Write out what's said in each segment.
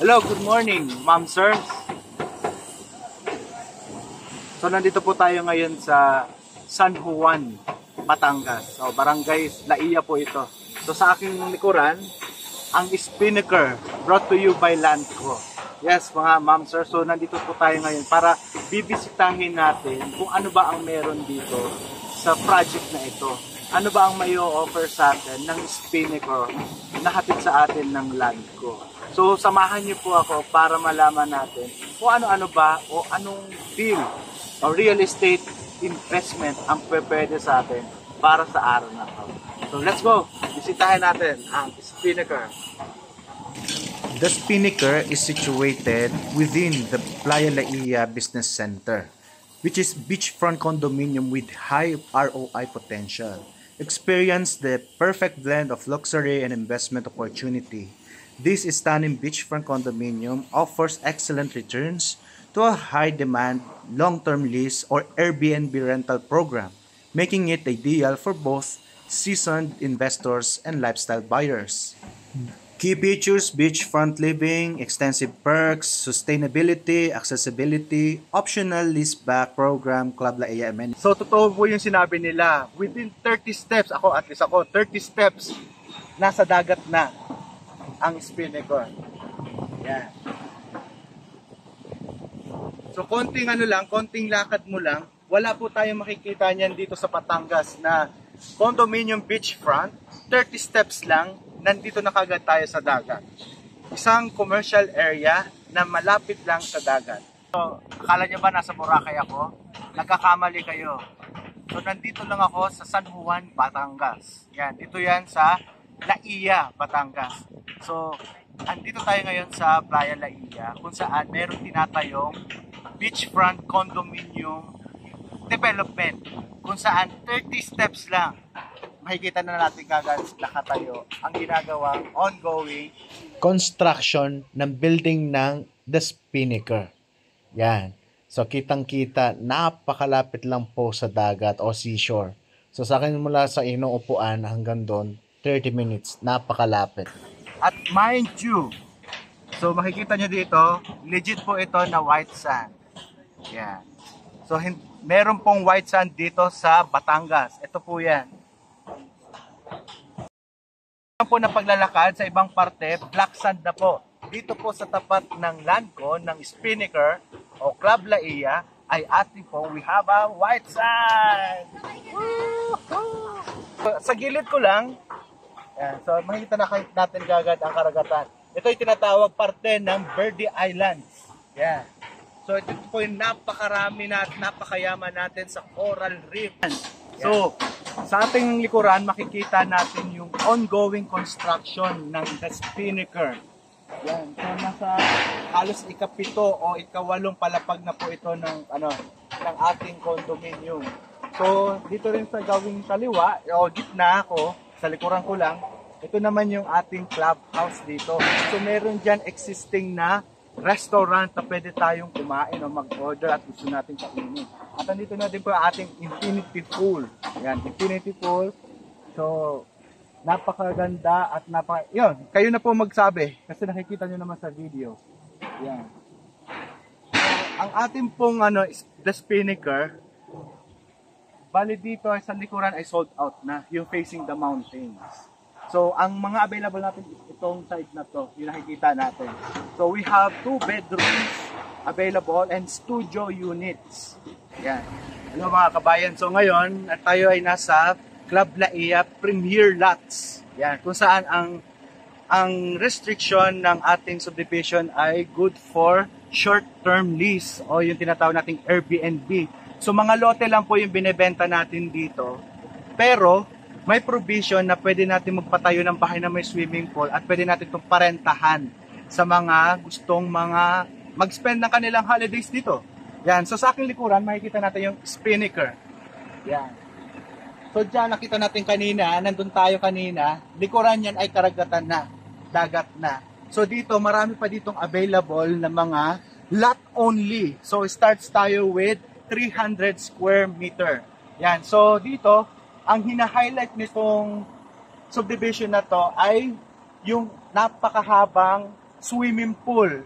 Hello, good morning, ma'am, sir. So, nandito po tayo ngayon sa San Juan, Batangas. So, Barangay Laia po ito. So, sa aking likuran, ang Spinnaker, brought to you by Landco. Yes, mga ma'am, sir. So, nandito po tayo ngayon para bibisitahin natin kung ano ba ang meron dito sa project na ito. Ano ba ang may offer sa atin ng Spinnaker na hatid sa atin ng Landco. So, samahan niyo po ako para malaman natin kung ano-ano ba o anong deal o real estate investment ang pwede sa atin para sa araw na ito. So, let's go! Bisitahin natin ang Spinnaker. The Spinnaker is situated within the Playa Laia Business Center, which is beachfront condominium with high ROI potential. Experience the perfect blend of luxury and investment opportunity. This stunning beachfront condominium offers excellent returns to a high-demand long-term lease or Airbnb rental program, making it ideal for both seasoned investors and lifestyle buyers. Key features: beachfront living, extensive perks, sustainability, accessibility, optional leaseback program, Club Laia amenities. So, totoo po yung sinabi nila. Within 30 steps, at least ako, 30 steps, nasa dagat na ang Spinnaker. Yan. So, konting lakad mo lang, wala po tayong makikita niyan dito sa Batangas na condominium beachfront, 30 steps lang, nandito na kagad tayo sa dagat. Isang commercial area na malapit lang sa dagat. So, akala nyo ba nasa Boracay ako? Nagkakamali kayo. So, nandito lang ako sa San Juan, Batangas. Yan, dito yan sa Laia, Batangas. So, andito tayo ngayon sa Playa Laia kung saan meron tinatayong beachfront condominium development kung saan 30 steps lang makikita na natin kagad nakatayo ang ginagawang ongoing Construction ng building ng The Spinnaker. Yan. So, kitang-kita, napakalapit lang po sa dagat o seashore. So, sa akin mula sa inuupuan hanggang doon, 30 minutes. Napakalapit. At mind you, so makikita nyo dito, legit po ito na white sand. Yan. So, meron pong white sand dito sa Batangas. Ito po yan. Po na paglalakad sa ibang parte, black sand na po. Dito po sa tapat ng Landco, ng Spinnaker o Club Laia, ay ating po, we have a white sand! Woo-hoo! Sa gilid ko lang, yan, so makikita na natin kagad ang karagatan. Ito ay tinatawag parte ng Verde Islands. Yan. So ito po yung napakarami na at napakayaman natin sa coral reef. So, sa ating likuran, makikita natin yung ongoing construction ng The Spinnaker. Yan. So, nasa halos ika-7 o ika-8 palapag na po ito ng ating condominium. So, dito rin sa gawing kaliwa, o gitna ako, sa likuran ko lang, ito naman yung ating clubhouse dito. So, meron dyan existing na restaurant na pwede tayong kumain o mag-order at gusto natin kainin. At nandito na din po ang ating infinity pool. Yan, infinity pool. So, napakaganda at yun, kayo na po magsabi kasi nakikita nyo naman sa video. Yan. So, ang ating pong The Spinnaker, bali dito sa likuran ay sold out na, yung facing the mountains. So, ang mga available natin is itong side na to, yung nakikita natin. So, we have 2 bedrooms available and studio units. Yan. Ano mga kabayan? So, ngayon, tayo ay nasa Club Laia Premier Lots. Yan. Kung saan ang restriction ng ating subdivision ay good for short-term lease o yung tinatawag nating Airbnb. So, mga lote lang po yung binebenta natin dito. Pero, may provision na pwede natin magpatayo ng bahay na may swimming pool at pwede natin itong parentahan sa mga gustong mag-spend ng kanilang holidays dito. Yan. So, sa aking likuran, makikita natin yung Spinnaker. Yan. So, dyan nakita natin kanina, nandun tayo kanina, likuran yan ay karagatan na, dagat na. So, dito, marami pa ditong available na mga lot only. So, starts tayo with 300 square meter. Yan. So, dito, ang hina-highlight nitong subdivision na to ay yung napakahabang swimming pool.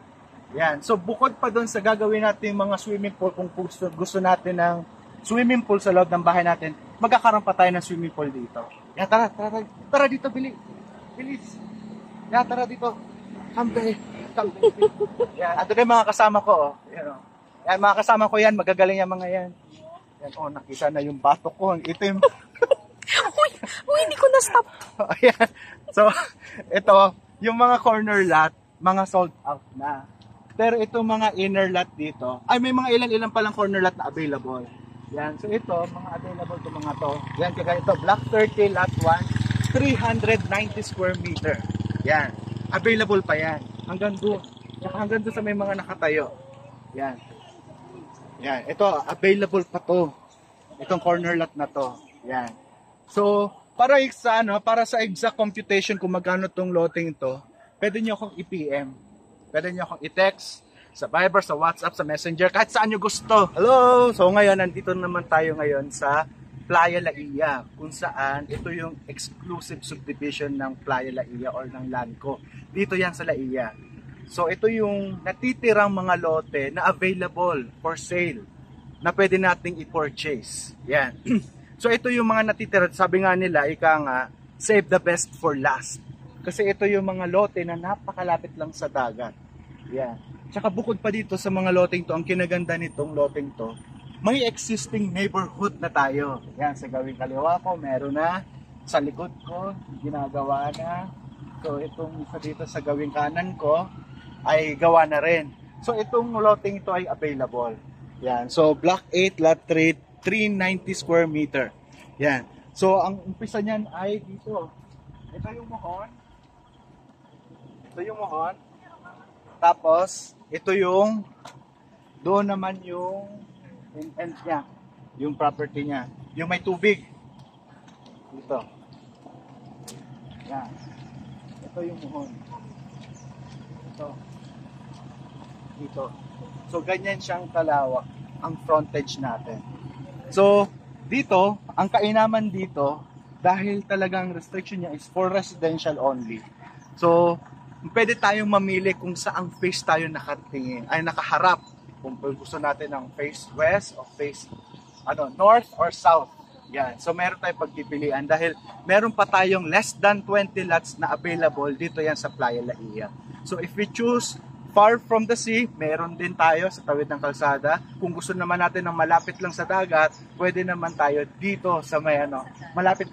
Yan. So bukod pa doon sa gagawin natin mga swimming pool, kung gusto natin ng swimming pool sa loob ng bahay natin, magkakaroon pa tayo ng swimming pool dito. Yan, tara dito, bilis. Yan, tara dito. Come. Yan, ato na yung mga kasama ko, oh. Yan, oh. Yan, mga kasama ko yan, magagaling yung mga yan. Yan, oh, nakita na yung batok ko. Ito yung... Uy, hindi ko na-stop. Ayan. So, ito, yung mga corner lot, mga sold out na. Pero itong mga inner lot dito, ay may mga ilan-ilan palang corner lot na available. Yan. So ito, mga available to mga to. Yan, kaya ito, Block 30, Lot 1, 390 square meter. Yan. Available pa yan. Hanggang doon. Hanggang doon sa may mga nakatayo. Yan. Yan. Ito, available pa to. Itong corner lot na to. Yan. So, para sa exact computation kung magkano tong loteng to, pwede nyo akong i-PM. Pwede nyo akong i-text sa Viber, sa WhatsApp, sa Messenger, kahit saan nyo gusto. Hello! So ngayon, nandito naman tayo ngayon sa Playa Laia, kung saan ito yung exclusive subdivision ng Playa Laia or ng Lanco. Dito yan sa Laia. So ito yung natitirang mga lote na available for sale na pwede nating i-purchase. Yan. So ito yung mga natitira, sabi nga nila, ika nga, save the best for last. Kasi ito yung mga lote na napakalapit lang sa dagat. Yan. Tsaka bukod pa dito sa mga loteng to, ang kinaganda nitong loteng to, may existing neighborhood na tayo. Yan, sa gawing kaliwa ko, meron na. Sa likod ko, ginagawa na. So itong isa dito sa gawing kanan ko, ay gawa na rin. So itong loteng ito ay available. Yan. So Block 8, Lot 3, 390 square meter. Yan. So ang umpisa niyan ay dito. Ito yung mohon. Ito yung mohon. Tapos, ito yung, doon naman yung end niya, yung property niya. Yung may tubig. Dito. Yan. Ito yung mohon. Ito. Dito. So, ganyan siyang kalawak ang frontage natin. So, dito, ang kainaman dito, dahil talagang restriction niya is for residential only. So, pwede tayong mamili kung saang face tayo nakatingin, ay nakaharap. Kung gusto natin ng face west o face north or south. Yan. So meron tayong pagpipilian dahil meron pa tayong less than 20 lots na available dito yan sa Playa Laia. So if we choose far from the sea, meron din tayo sa tawid ng kalsada. Kung gusto naman natin ng malapit lang sa dagat, pwede naman tayo dito sa may malapit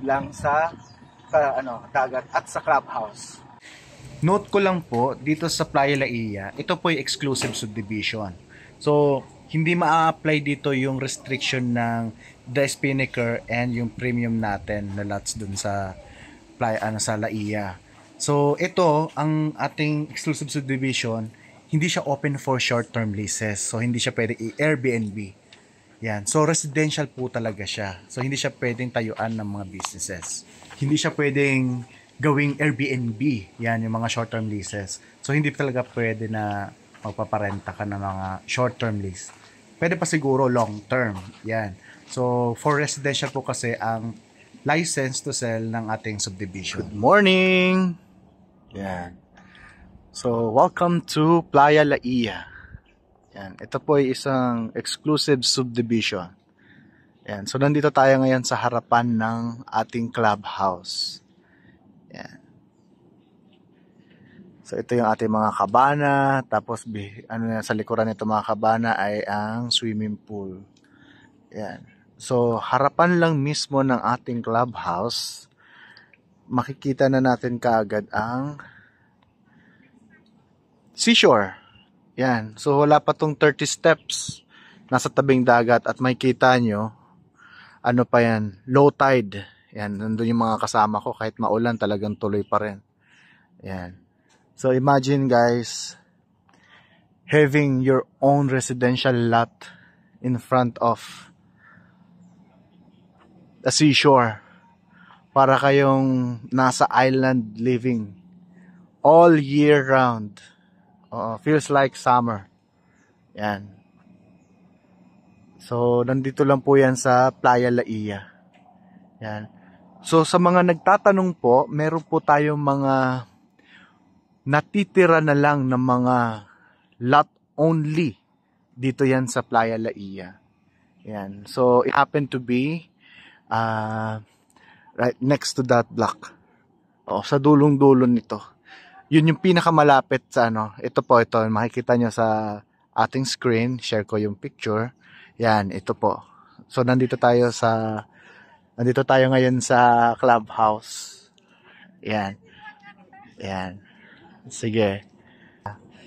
lang sa dagat at sa clubhouse. Note ko lang po, dito sa Playa Laia, ito po yung exclusive subdivision. So, hindi ma-apply dito yung restriction ng The Spinnaker and yung premium natin na lots dun sa Playa, sa Laia. So, ito, ang ating exclusive subdivision, hindi siya open for short-term leases. So, hindi siya pwede i-Airbnb. Yan. So, residential po talaga siya. So, hindi siya pwedeng tayuan ng mga businesses. Hindi siya pwedeng gawing Airbnb, yan yung mga short-term leases. So hindi talaga pwede na magpaparenta ka ng mga short-term lease. Pwede pa siguro long-term, yan. So for residential po kasi ang license to sell ng ating subdivision. Good morning! Yan. So welcome to Playa Laia. Yan. Ito po ay isang exclusive subdivision. Yan. So nandito tayo ngayon sa harapan ng ating clubhouse. Yan. So ito yung ating mga kabana, tapos sa likuran nito mga kabana ay ang swimming pool. Yan. So harapan lang mismo ng ating clubhouse, makikita na natin kaagad ang seashore. Yan. So wala pa tong 30 steps, nasa tabing dagat at makikita nyo, pa yan, low tide. Yan, nandun yung mga kasama ko, kahit maulan talagang tuloy pa rin. Yan. So imagine guys, having your own residential lot in front of the seashore. Para kayong nasa island living all year round. Feels like summer. Yan. So nandito lang po yan sa Playa Laia. Yan. So sa mga nagtatanong po, meron po tayong mga natitira na lang ng mga lot only dito yan sa Playa Laia. Yan. So it happened to be right next to that block. Sa dulong-dulong nito. Yun yung pinakamalapit sa ito po, ito makikita nyo sa ating screen. Share ko yung picture. Yan, ito po. So nandito tayo ngayon sa clubhouse. Yan. Yan. Sige.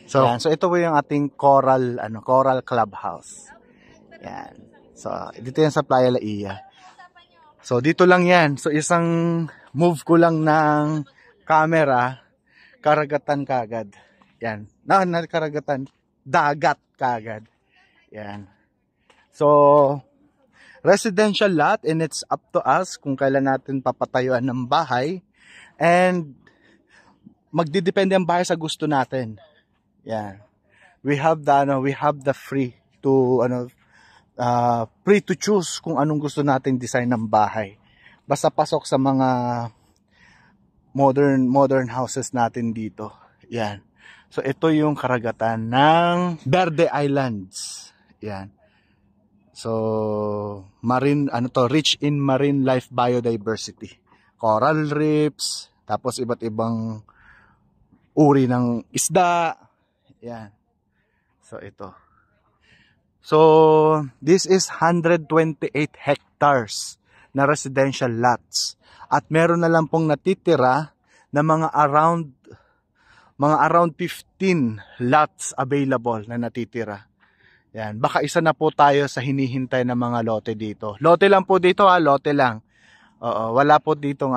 So ito po yung ating Coral Clubhouse. Yan. So dito yan sa Playa Laia. So dito lang yan. So isang move ko lang ng camera, karagatan kagad. Yan. Karagatan, dagat kagad. Yan. So residential lot, and it's up to us kung kailan natin papatayuan ng bahay. And magdidepende ang bahay sa gusto natin. Yan. We have the free to choose kung anong gusto nating design ng bahay. Basta pasok sa mga modern houses natin dito. Yan. So ito yung karagatan ng Verde Islands. Yan. So rich in marine life biodiversity. Coral reefs, tapos iba't ibang uri ng isda. Yan. So ito. So this is 128 hectares na residential lots. At meron na lang pong natitira na mga around 15 lots available na natitira. Yan. Baka isa na po tayo sa hinihintay ng mga lote dito. Lote lang po dito lote lang. Wala po ditong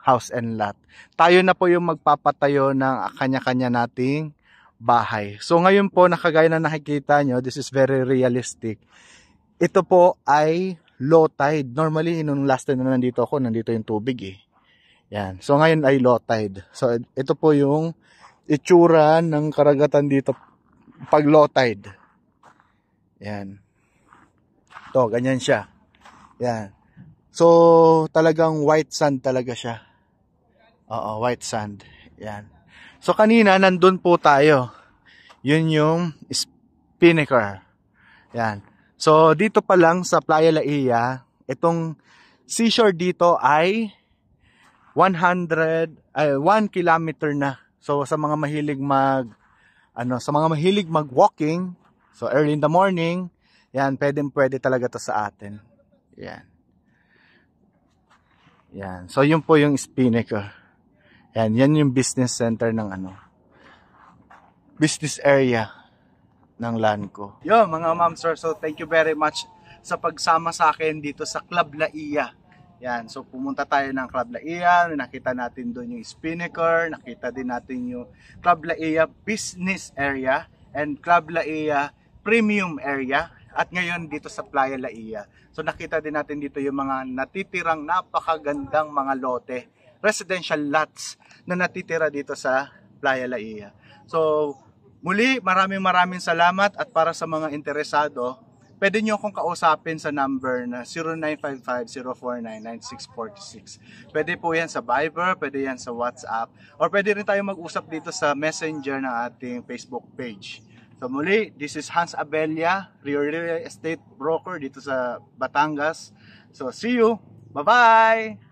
house and lot. Tayo na po yung magpapatayo ng kanya-kanya nating bahay. So ngayon po, nakagaya na nakikita nyo, this is very realistic. Ito po ay low tide. Normally, nung last time na nandito ako, nandito yung tubig eh. Yan. So ngayon ay low tide. So ito po yung itsura ng karagatan dito pag low tide. Yan. Ito, ganyan siya. Yan. So talagang white sand talaga siya. White sand. Yan. So kanina nandun po tayo. Yun yung Spinnaker. Yan. So dito pa lang sa Playa Laia, itong seashore dito ay 1 kilometer na. So sa mga mahilig mag-walking, so early in the morning, yan, pwede talaga to sa atin. Yan. Yan. So yun po yung Spinnaker. Yan yung business center ng business area ng Lanco. Yo, mga ma'am sir, so thank you very much sa pagsama sa akin dito sa Club Laia. Yan, so pumunta tayo ng Club Laia, nakita natin doon yung Spinnaker, nakita din natin yung Club Laia Business Area and Club Laia Premium Area, at ngayon dito sa Playa Laia. So nakita din natin dito yung mga natitirang napakagandang mga lote, residential lots na natitira dito sa Playa Laia. So muli, maraming salamat, at para sa mga interesado, pwede nyo akong kausapin sa number na 0955-049-9646. Pwede po yan sa Viber, pwede yan sa WhatsApp, or pwede rin tayo mag-usap dito sa Messenger ng ating Facebook page. So muli, this is Hans Abella, real estate broker dito sa Batangas. So see you! Bye-bye!